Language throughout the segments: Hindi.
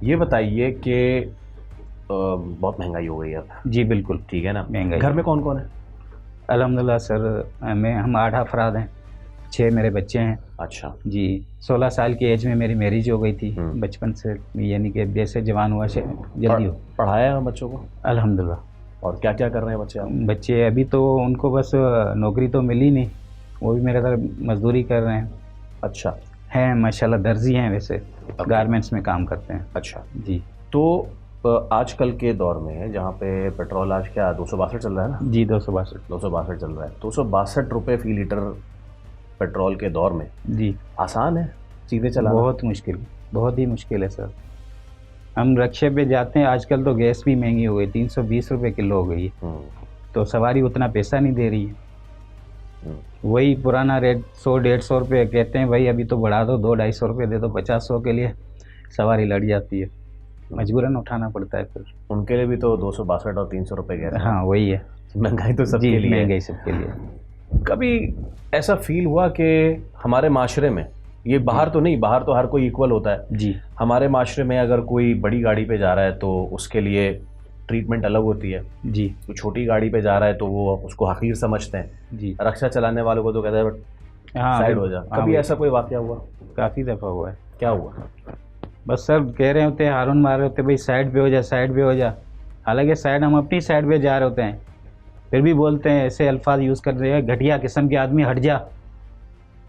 ये बताइए कि बहुत महंगाई हो गई है अब। जी बिल्कुल ठीक है ना, महंगाई। घर में कौन कौन है? अल्हम्दुलिल्लाह सर, हम 8 अफराद हैं, 6 मेरे बच्चे हैं। अच्छा। जी 16 साल की एज में मेरी मैरिज हो गई थी, बचपन से, यानी कि जैसे जवान हुआ से जल्दी हो। पढ़ाया है बच्चों को? अल्हम्दुलिल्लाह। और क्या क्या कर रहे हैं बच्चे आप? बच्चे अभी तो उनको बस नौकरी तो मिली नहीं, वो भी मेरे तरह मजदूरी कर रहे हैं। अच्छा। हैं माशाल्लाह, दर्जी हैं वैसे, गारमेंट्स में काम करते हैं। अच्छा। जी। तो आजकल के दौर में जहाँ पे पेट्रोल आज क्या 262 चल रहा है ना? जी 262 262 चल रहा है, 262 रुपये फ़ी लीटर पेट्रोल के दौर में जी आसान है सीधे चलाना? बहुत मुश्किल, बहुत ही मुश्किल है सर। हम रक्शे पे जाते हैं, आजकल तो गैस भी महंगी हो गई, 320 रुपये किलो हो गई है, तो सवारी उतना पैसा नहीं दे रही है। वही पुराना रेट 100-150 रुपये कहते हैं, भाई अभी तो बढ़ा दो, 200-250 रुपये दे दो, 50-100 के लिए सवारी लड़ जाती है, मजबूरन उठाना पड़ता है फिर। उनके लिए भी तो 262 और 300 रुपये गैस है। हाँ वही है, महंगाई तो सबके लिए, महंगाई सबके लिए। कभी ऐसा फील हुआ कि हमारे माशरे में, ये बाहर तो नहीं, बाहर तो हर कोई इक्वल होता है जी, हमारे माशरे में अगर कोई बड़ी गाड़ी पे जा रहा है तो उसके लिए ट्रीटमेंट अलग होती है जी, तो छोटी गाड़ी पे जा रहा है तो वो उसको हकीर समझते हैं जी, रक्षा चलाने वालों को तो कहते हैं हाँ साइड हो जा। कभी ऐसा कोई वाकया हुआ? काफ़ी दफ़ा हुआ है। क्या हुआ? बस सर कह रहे होते हैं, हारून मार रहे होते हैं, भाई साइड पे हो जा, साइड पे हो जा, हालांकि साइड हम अपनी साइड पे जा रहे होते हैं, फिर भी बोलते हैं, ऐसे अल्फाज यूज़ कर रहे हैं, घटिया किस्म के आदमी, हट जा।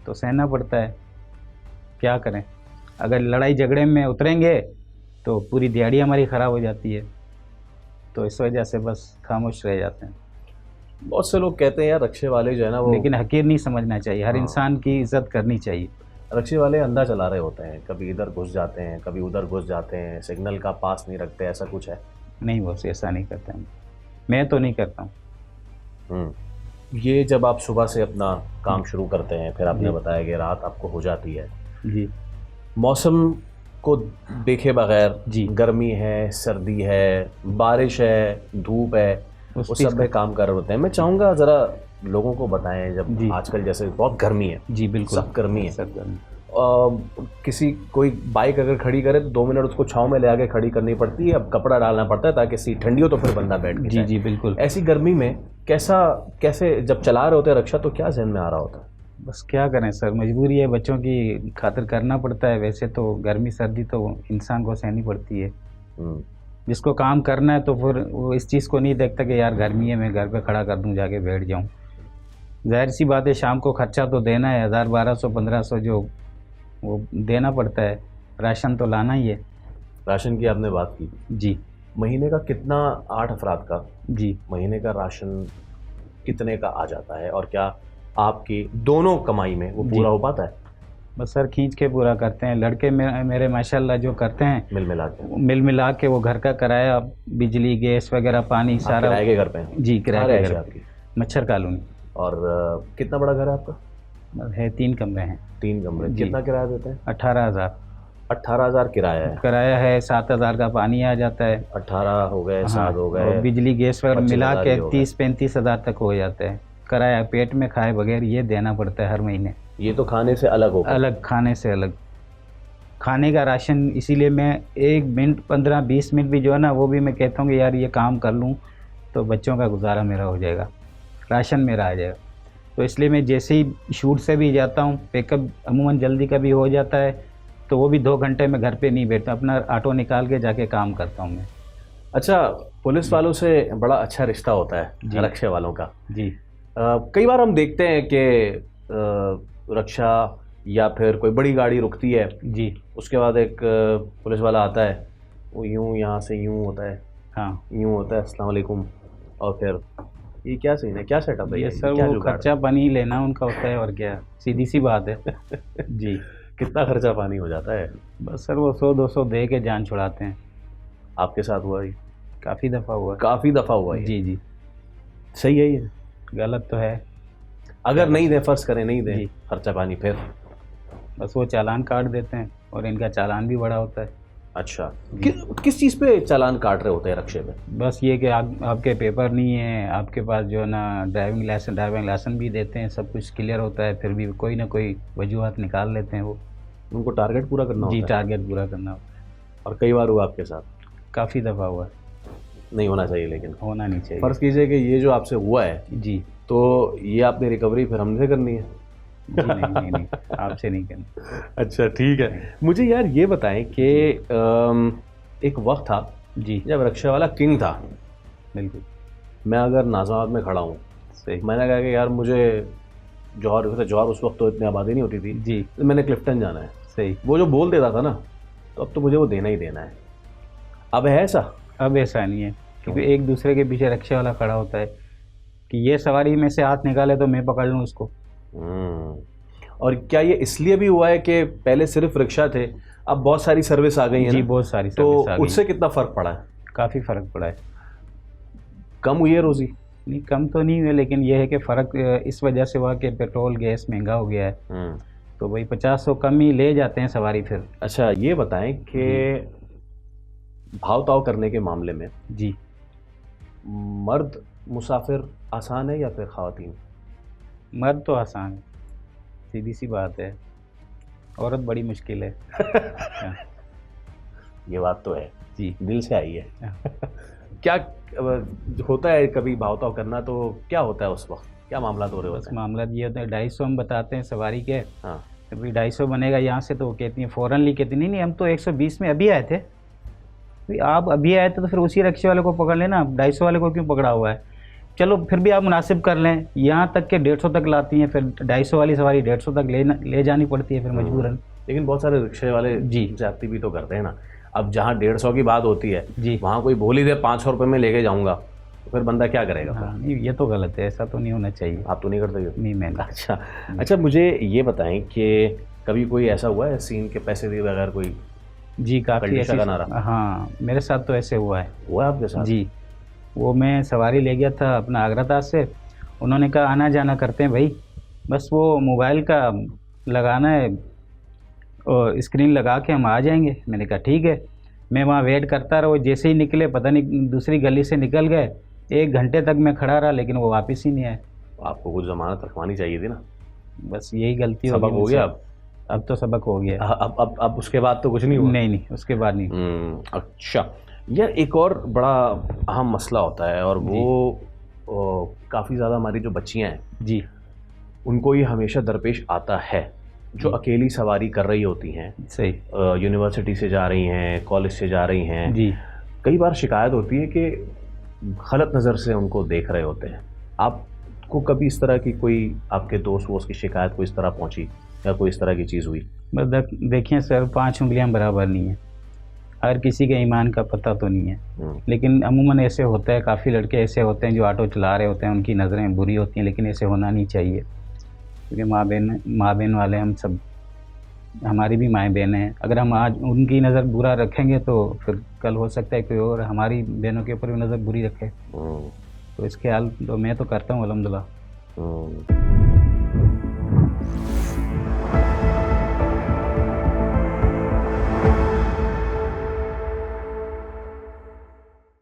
तो सहना पड़ता है, क्या करें, अगर लड़ाई झगड़े में उतरेंगे तो पूरी दिहाड़ी हमारी ख़राब हो जाती है, तो इस वजह से बस खामोश रह जाते हैं। बहुत से लोग कहते हैं यार रक्षे वाले जो है ना वो, लेकिन हकीर नहीं समझना चाहिए, हर इंसान की इज्जत करनी चाहिए। रक्षे वाले अंधा चला रहे होते हैं, कभी इधर घुस जाते हैं, कभी उधर घुस जाते हैं, सिग्नल का पास नहीं रखते, ऐसा कुछ है? नहीं बॉस, ऐसा नहीं करते हैं, मैं तो नहीं करता हूँ। ये जब आप सुबह से अपना काम शुरू करते हैं, फिर आपने बताया कि रात आपको हो जाती है जी, मौसम को देखे बगैर, जी, गर्मी है, सर्दी है, बारिश है, धूप है, उस सब में काम कर रहे होते हैं। मैं चाहूँगा ज़रा लोगों को बताएं, जब आजकल जैसे बहुत गर्मी है, जी बिल्कुल सख्त गर्मी है, सख्त गर्मी, किसी कोई बाइक अगर खड़ी करे तो 2 मिनट उसको छाँव में ले आके खड़ी करनी पड़ती है, अब कपड़ा डालना पड़ता है ताकि सीट ठंडी हो तो फिर बंदा बैठ के जी जाए। जी बिल्कुल। ऐसी गर्मी में कैसे जब चला रहे होते हैं रक्षा तो क्या जहन में आ रहा होता है? बस क्या करें सर, मजबूरी है, बच्चों की खातिर करना पड़ता है। वैसे तो गर्मी सर्दी तो इंसान को सहनी पड़ती है, जिसको काम करना है तो फिर वो इस चीज़ को नहीं देखता कि यार गर्मी है, मैं घर पे खड़ा कर दूं, जाके बैठ जाऊं। जाहिर सी बात है, शाम को खर्चा तो देना है, 1000 1200 1500 जो वो देना पड़ता है, राशन तो लाना ही है। राशन की आपने बात की जी, महीने का कितना, 8 अफराद का जी, महीने का राशन कितने का आ जाता है, और क्या आपकी दोनों कमाई में वो पूरा हो पाता है? बस सर खींच के पूरा करते हैं लड़के मेरे माशाल्लाह, जो करते हैं मिल मिला के वो घर का किराया, बिजली गैस वगैरह, पानी सारा। किराए के घर पे हैं? जी किराए के घर आपकी मच्छर कॉलोनी। और कितना बड़ा घर है आपका? है 3 कमरे हैं। 3 कमरे। कितना किराया देते हैं? 18,000। 18,000 किराया है? किराया है, 7,000 का पानी आ जाता है। 18 हो गए, 7 हो गए, और बिजली गैस वगैरह मिला के 30-35,000 तक हो जाता है। किराया पेट में खाए बगैर ये देना पड़ता है हर महीने। ये तो खाने से अलग होगा? अलग, खाने से अलग। खाने का राशन, इसीलिए मैं 1 मिनट 15-20 मिनट भी जो है ना, वो भी मैं कहता हूँ कि यार ये काम कर लूँ तो बच्चों का गुजारा मेरा हो जाएगा, राशन मेरा आ जाएगा। तो इसलिए मैं जैसे ही शूट से भी जाता हूँ, पिकअप अमूमन जल्दी का भी हो जाता है, तो वो भी 2 घंटे में घर पे नहीं बैठता, अपना ऑटो निकाल के जाके काम करता हूँ मैं। अच्छा, पुलिस वालों से बड़ा अच्छा रिश्ता होता है रक्षा वालों का? जी। कई बार हम देखते हैं कि रक्षा या फिर कोई बड़ी गाड़ी रुकती है जी, उसके बाद एक पुलिस वाला आता है, वो यूँ यहाँ से यूँ होता है, हाँ यूँ होता है, अस्सलाम वालेकुम, और फिर ये क्या सीन है, क्या सेटअप है ये सर? वो खर्चा पानी लेना उनका होता है, और क्या, सीधी सी बात है। जी। कितना खर्चा पानी हो जाता है? बस सर वो 100-200 दे के जान छुड़ाते हैं। आपके साथ हुआ ही? काफ़ी दफ़ा हुआ। काफ़ी दफ़ा हुआ? जी जी। सही है ये? गलत तो है। अगर नहीं दे, फर्ज करें नहीं दे खर्चा पानी, फिर बस वो चालान काट देते हैं, और इनका चालान भी बड़ा होता है। अच्छा, किस चीज़ पे चालान काट रहे होते हैं रक्षे में? बस ये कि आपके पेपर नहीं है, आपके पास जो है ना ड्राइविंग लाइसेंस भी देते हैं, सब कुछ क्लियर होता है, फिर भी कोई ना कोई वजूहत निकाल लेते हैं वो। उनको टारगेट पूरा करना होता है? जी, टारगेट पूरा करना होता है। और कई बार हुआ आपके साथ? काफ़ी दफ़ा हुआ। नहीं होना चाहिए, लेकिन होना नहीं चाहिए। फ़र्ज़ कीजिए कि ये जो आपसे हुआ है जी, तो ये आपने रिकवरी फिर हमसे करनी है? जी नहीं, आपसे नहीं करनी। अच्छा, ठीक है। मुझे यार ये बताएं कि एक वक्त था जी, जब रिक्शा वाला किंग था। बिल्कुल मैं अगर नाज़ाबाद में खड़ा हूँ, सही। मैंने कहा कि यार मुझे जौहर उस वक्त तो इतनी आबादी नहीं होती थी, जी, तो मैंने क्लिफ्टन जाना है। सही। वो जो बोल देता था ना, तो अब तो मुझे वो देना ही देना है। अब है ऐसा? अब ऐसा नहीं है, क्योंकि एक दूसरे के पीछे रिक्शे वाला खड़ा होता है कि ये सवारी में से हाथ निकाले तो मैं पकड़ लूँ उसको। और क्या ये इसलिए भी हुआ है कि पहले सिर्फ रिक्शा थे, अब बहुत सारी सर्विस आ गई है जी, ना? बहुत सारी तो सर्विस आ गई। उससे कितना फ़र्क पड़ा है? काफ़ी फ़र्क पड़ा है। कम हुई है रोज़ी? नहीं, कम तो नहीं हुआ, लेकिन यह है कि फ़र्क इस वजह से हुआ कि पेट्रोल गैस महंगा हो गया है, तो भाई 50-100 कम ही ले जाते हैं सवारी फिर। अच्छा, ये बताएं कि भाव ताव करने के मामले में जी, मर्द मुसाफिर आसान है या फिर ख़वातीन? मर्द तो आसान है, सीधी सी बात है। औरत बड़ी मुश्किल है। हाँ, ये बात तो है, जी। दिल से आई है। हाँ। क्या होता है कभी भाव ताव करना, तो क्या होता है उस वक्त? क्या मामला हो रहे बस होते हैं? मामला ये होता है, 250 हम बताते हैं सवारी के, हाँ, तो भाई 250 बनेगा यहाँ से, तो वो कहती हैं फ़ौरनली, कहती नहीं हम तो 120 में अभी आए थे। भाई आप अभी आए थे तो फिर उसी रिक्शे वाले को पकड़ लेना, 250 वाले को क्यों पकड़ा हुआ है? चलो फिर भी आप मुनासिब कर लें, यहाँ तक के 150 तक लाती हैं, फिर 250 वाली सवारी 150 तक ले जानी पड़ती है फिर मजबूरन। लेकिन बहुत सारे रिक्शे वाले जी, जाती भी तो करते हैं ना। अब जहाँ 150 की बात होती है, जी। वहाँ कोई बोल ही दे 500 रुपये में लेके जाऊँगा, तो फिर बंदा क्या करेगा? हाँ, नहीं ये तो गलत है, ऐसा तो नहीं होना चाहिए। आप तो नहीं करते हो? नहीं, मैं नहीं। अच्छा, मुझे ये बताएं कि कभी कोई ऐसा हुआ है सीन के पैसे दिए बगैर कोई जी, काफ़ी कल्टिशा ऐसी। का नारा? हाँ, मेरे साथ तो ऐसे हुआ है। हुआ है आपके साथ? जी, वो मैं सवारी ले गया था अपना आगरा से, उन्होंने कहा आना जाना करते हैं भाई, बस वो मोबाइल का लगाना है और स्क्रीन लगा के हम आ जाएंगे। मैंने कहा ठीक है। मैं वहाँ वेट करता रहा, वो जैसे ही निकले पता नहीं दूसरी गली से निकल गए, 1 घंटे तक मैं खड़ा रहा, लेकिन वो वापस ही नहीं आए। आपको कुछ ज़मानत रखवानी चाहिए थी ना। बस यही गलती हो सबक गई हो गया मुझसे। अब तो सबक हो गया। अब उसके बाद तो कुछ नहीं हुआ? नहीं, उसके बाद नहीं। अच्छा, यह एक और बड़ा अहम मसला होता है, और वो काफ़ी ज़्यादा हमारी जो बच्चियाँ हैं जी, उनको ये हमेशा दरपेश आता है, जो अकेली सवारी कर रही होती हैं, सही। यूनिवर्सिटी से जा रही हैं, कॉलेज से जा रही हैं, जी, कई बार शिकायत होती है कि गलत नज़र से उनको देख रहे होते हैं। आपको कभी इस तरह की कोई आपके दोस्त वोस्त की शिकायत कोई इस तरह पहुंची, या कोई इस तरह की चीज़ हुई? बस देखिए सर, 5 उँगलियां बराबर नहीं है, हर किसी के ईमान का पता तो नहीं है, लेकिन अमूमन ऐसे होता है, काफ़ी लड़के ऐसे होते हैं जो ऑटो चला रहे होते हैं, उनकी नज़रें बुरी होती हैं, लेकिन ऐसे होना नहीं चाहिए, क्योंकि माँ बहन वाले हम सब, हमारी भी माएँ बहनें हैं। अगर हम आज उनकी नज़र बुरा रखेंगे तो फिर कल हो सकता है कोई और हमारी बहनों के ऊपर भी नज़र बुरी रखे। तो इसके हाल तो मैं तो करता हूँ अल्हम्दुलिल्लाह।